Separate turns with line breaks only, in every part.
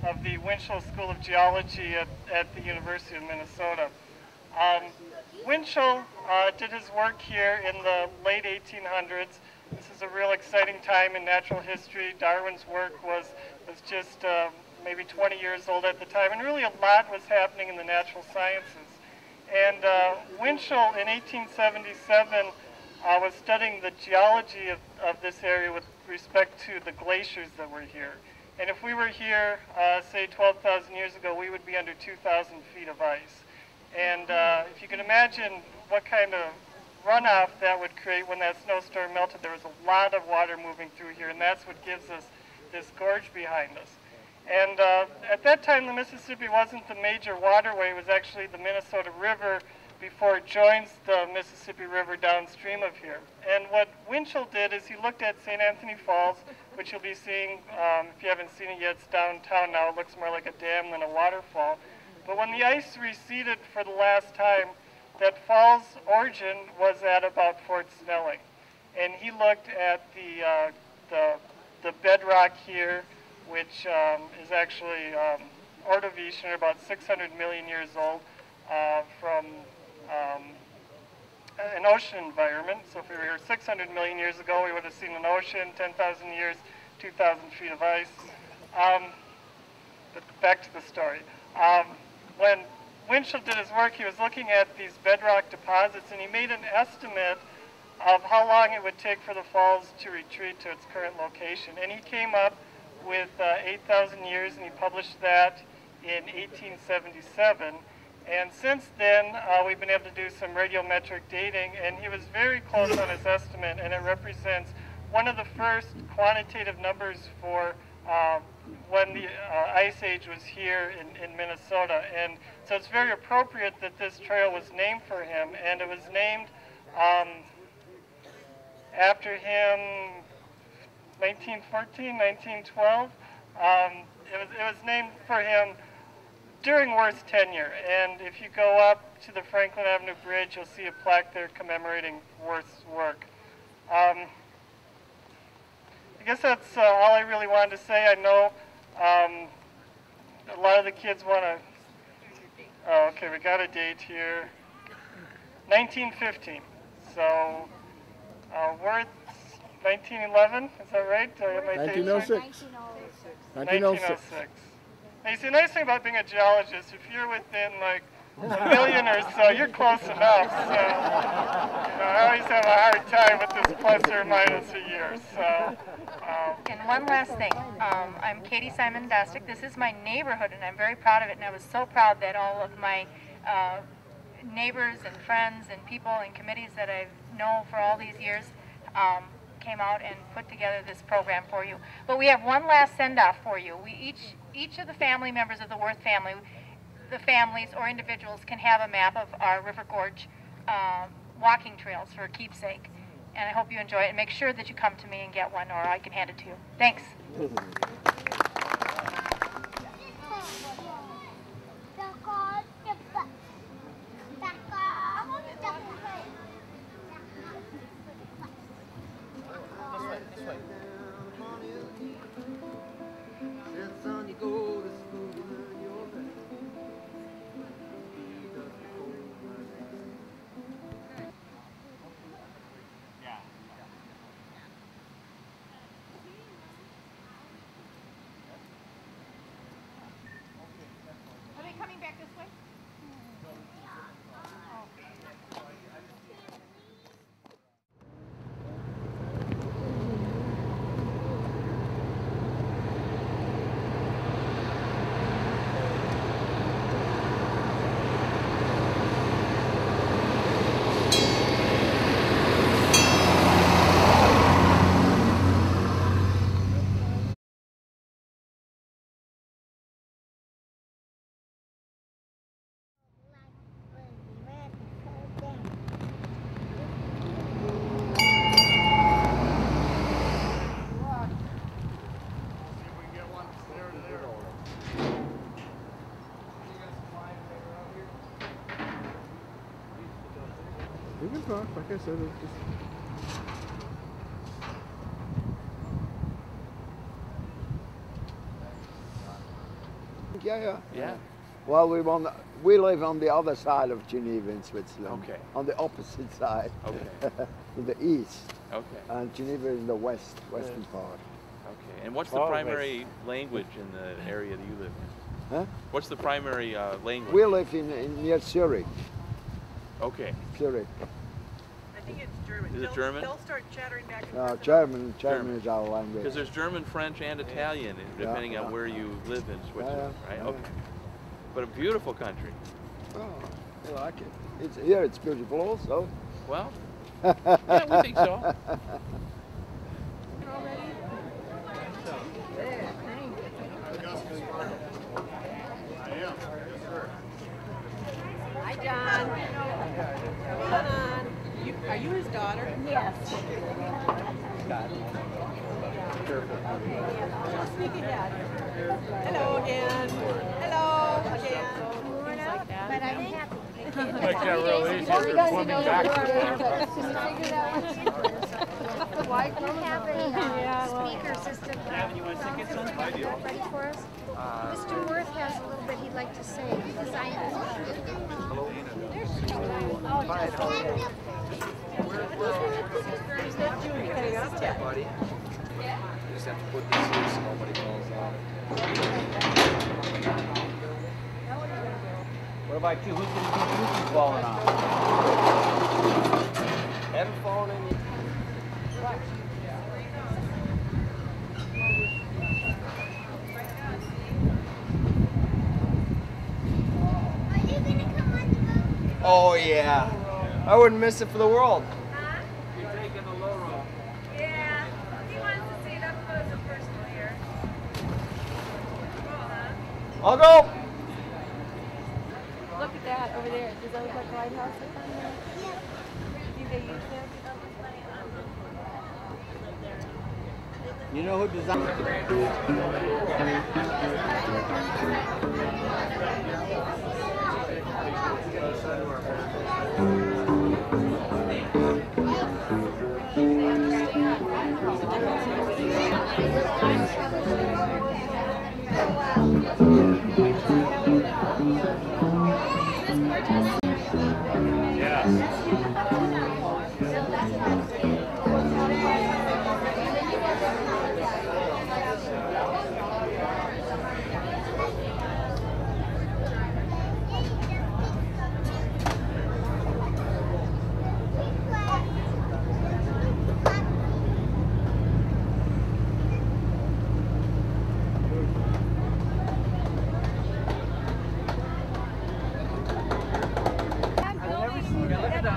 of the Winchell School of Geology at the University of Minnesota. Winchell did his work here in the late 1800s. This is a real exciting time in natural history. Darwin's work was just maybe 20 years old at the time, and really a lot was happening in the natural sciences. And Winchell in 1877 was studying the geology of this area with respect to the glaciers that were here. And if we were here, say 12,000 years ago, we would be under 2,000 feet of ice. And if you can imagine what kind of runoff that would create when that snowstorm melted, there was a lot of water moving through here, and that's what gives us this gorge behind us. And at that time, the Mississippi wasn't the major waterway. It was actually the Minnesota River before it joins the Mississippi River downstream of here. And what Winchell did is he looked at St. Anthony Falls, which you'll be seeing, if you haven't seen it yet, it's downtown now. It looks more like a dam than a waterfall. But when the ice receded for the last time, that fall's origin was at about Fort Snelling. And he looked at the bedrock here, which is actually Ordovician, about 600 million years old, from an ocean environment. So if we were here 600 million years ago, we would have seen an ocean, 10,000 years, 2,000 feet of ice. But back to the story. When Winchell did his work, he was looking at these bedrock deposits, and he made an estimate of how long it would take for the falls to retreat to its current location. And he came up with 8,000 years, and he published that in 1877. And since then, we've been able to do some radiometric dating, and he was very close on his estimate, and it represents one of the first quantitative numbers for when the Ice Age was here in Minnesota. And so it's very appropriate that this trail was named for him, and it was named after him 1914, 1912. It was named for him during Wirth's tenure, and if you go up to the Franklin Avenue Bridge, you'll see a plaque there commemorating Wirth's work. I guess that's all I really wanted to say. I know a lot of the kids want to... Oh, okay, we got a date here. 1915. So, Wirth's 1911, is that right?
1906.
1906. Now, you see, the nice thing about being a geologist, if you're within like a million or so, you're close enough. So, I always have a hard time with this plus or minus a year. So,
and one last thing, I'm Katie Simon Dostick. This is my neighborhood, and I'm very proud of it. And I was so proud that all of my neighbors and friends and people and committees that I've known for all these years came out and put together this program for you. But we have one last send-off for you. Each of the family members of the Wirth family, the families or individuals, can have a map of our River Gorge walking trails for a keepsake. And I hope you enjoy it. And make sure that you come to me and get one, or I can hand it to you. Thanks.
We can talk, like I said, it's just... Yeah.
Yeah.
Well, we live on the other side of Geneva in Switzerland.
Okay.
On the opposite side.
Okay.
In the east.
Okay.
And Geneva is in the western part.
Okay. And what's the primary language in the area that you live in?
Huh?
What's the primary language?
We live in near Zurich.
Okay.
Zurich.
I think it's German.
Is it German?
They'll start chattering back and
No,
forth.
German is our language.
Because there's German, French, and Italian, depending on where you live in Switzerland, right? Okay. But a beautiful country.
Oh, I like it. Here it's beautiful also.
Well, yeah, we think so.
Hi, John. Come on. Are you his daughter?
Yes.
Speak ahead. Hello again. Hello again.
But I'm happy.
Makes that real easy for swimming back.
Why do you have a speaker system ready for us? Mr. Wirth has a little bit he'd like to say. He designed
Buddy. You just have to put these here so nobody falls off. What about you? Who's going to keep you from falling off? Haven't fallen in yet. Oh yeah. I wouldn't miss it for the world. You're taking the low road.
Yeah. He wants to see it up close and personal here.
I'll go.
Look at that over there. Does that look like a lighthouse? Do they use that?
You know who designed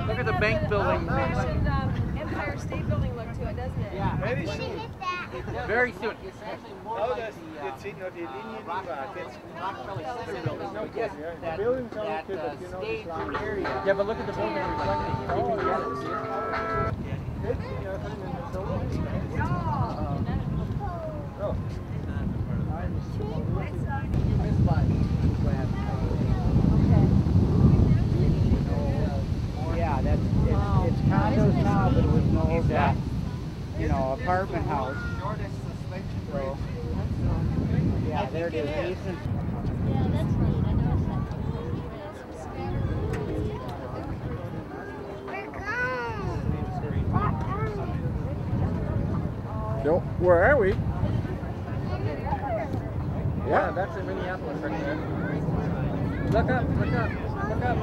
Look at the bank building.
Empire State Building look to it, doesn't it?
Yeah.
Very soon.
Very soon.
Oh, jetzt sieht nur die Linie, die war jetzt.
That stage area. Yeah, but look at the building reflecting. You can get it.
Yeah, it's condos now, but it was an old, apartment house. So, yeah, there it is.
Yeah, that's neat. I noticed that.
No, where are we?
Yeah, that's in Minneapolis right there. Look up, look up, look up.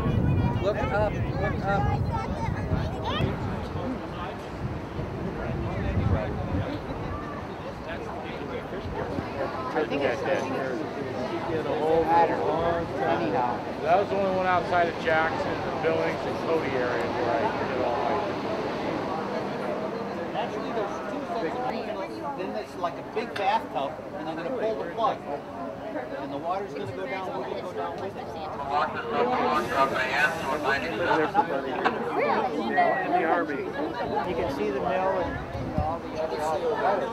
Look up, look up.
I think it's that
Anyhow.
That was the only one outside of Jackson, the Billings and Cody area where I did all my.
Actually, there's two things. Then it's like a big bathtub, and I'm going to pull the plug. And the water's going to go down, we're going to go down with it.
In the Army.
You can see the mill and all the other.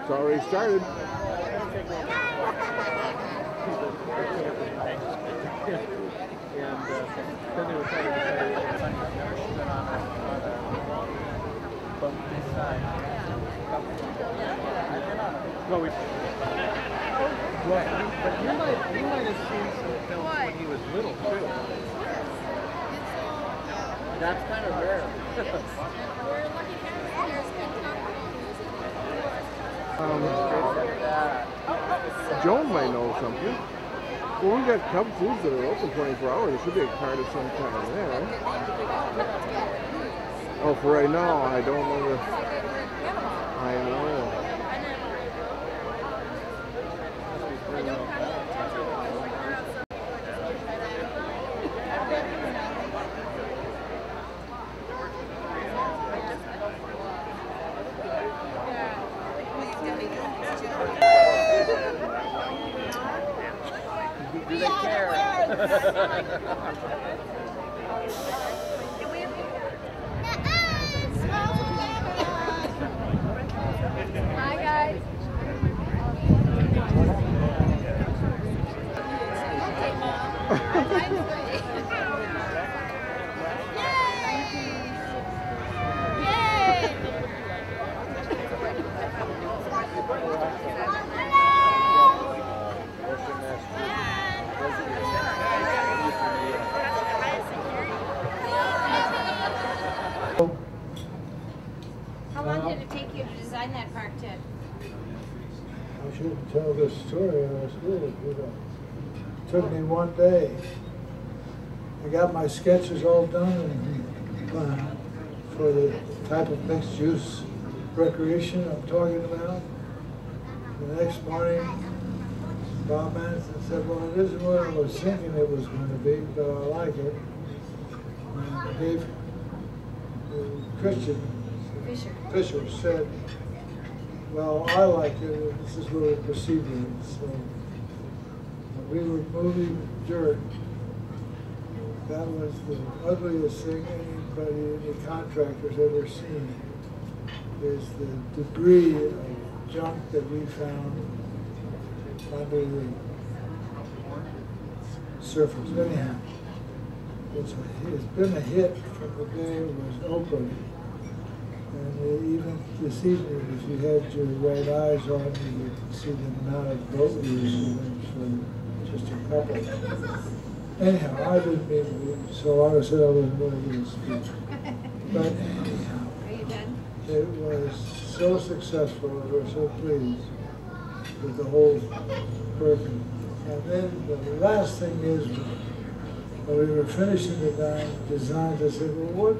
It's already started.
No, we.
But you might have seen some films when he was little too. That's kind of rare.
Joan might know something. Well, we got Cub Foods that are open 24 hours. There should be a card of some kind there. Oh, for right now, I don't know the... I know.
Do they care?
Hi guys.
How long did it take you to design that park, Ted?
I shouldn't tell this story, I was good, you know. It took me one day. I got my sketches all done and for the type of mixed use recreation I'm talking about. The next morning, Bob Manson said, well, it isn't what I was thinking it was going to be, but I like it. And I gave Christian Fisher said, well, I like it, and this is where we're proceeding. So we were moving dirt. That was the ugliest thing any contractor's ever seen, is the debris of junk that we found under the surface. Anyhow, it's been a hit from the day it was opened. And even this evening, if you had your right eyes on, you could see the amount of boat use, so just a couple. Anyhow, I didn't mean to, so I said I wasn't going to give a speech. But anyhow, it was so successful, we were so pleased with the whole program. And then the last thing is, when we were finishing the designs, I said, well, what